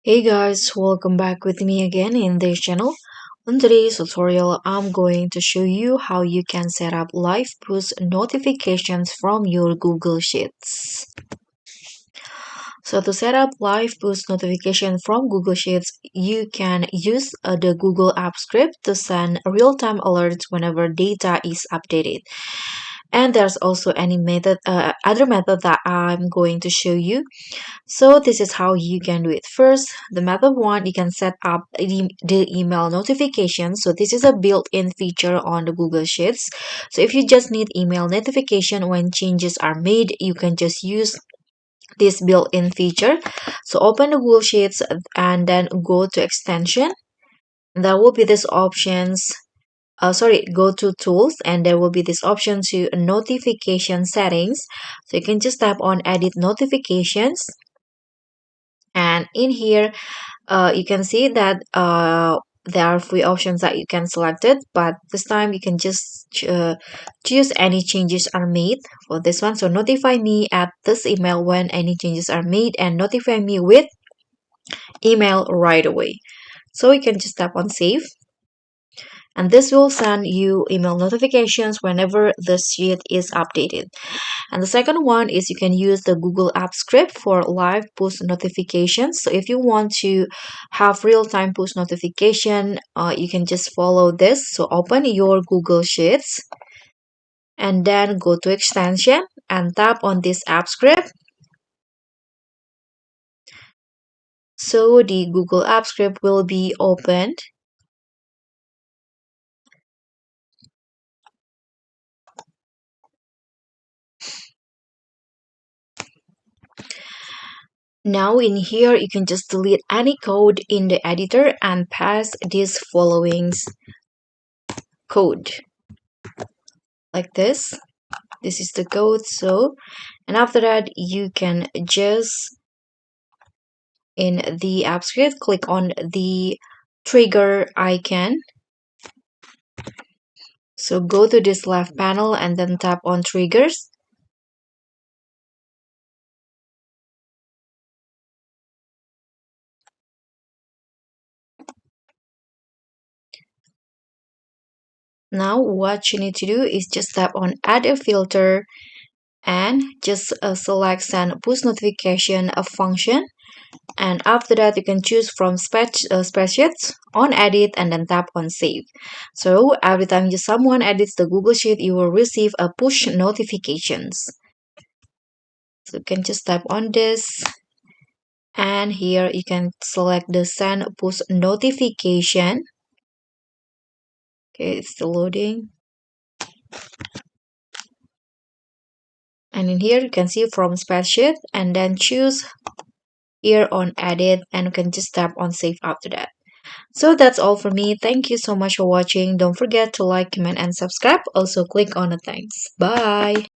Hey guys, welcome back with me again in this channel. On today's tutorial, I'm going to show you how you can set up live push notifications from your Google Sheets. So to set up live push notification from Google Sheets, you can use the Google App script to send real-time alerts whenever data is updated. And there's also other method that I'm going to show you. So this is how you can do it. First, the method one, you can set up the email notification. So this is a built-in feature on the Google Sheets. So if you just need email notification when changes are made, you can just use this built-in feature. So open the Google Sheets and then go to extension. There will be this options. Go to tools and there will be this option to notification settings. So you can just tap on edit notifications, and in here you can see that there are three options that you can select it, but this time you can just choose any changes are made for this one. So notify me at this email when any changes are made, and notify me with email right away. So you can just tap on save, and this will send you email notifications whenever the sheet is updated. And the second one is you can use the Google App script for live push notifications. So if you want to have real-time push notification, you can just follow this. So open your Google Sheets and then go to extension and tap on this app script. So the Google App script will be opened. Now in here, you can just delete any code in the editor and pass this following code like this. This is the code. So, and after that, you can just in the app script click on the trigger icon. So go to this left panel and then tap on triggers. Now what you need to do is just tap on add a filter and just select send push notification a function, and after that you can choose from spreadsheets on edit and then tap on save. So every time someone edits the Google Sheet, you will receive a push notifications. So you can just tap on this, and here you can select the send push notification. Okay, it's still loading. And in here you can see from spreadsheet and then choose here on edit, and you can just tap on save after that. So that's all for me. Thank you so much for watching. Don't forget to like, comment, and subscribe. Also click on the thanks. Bye.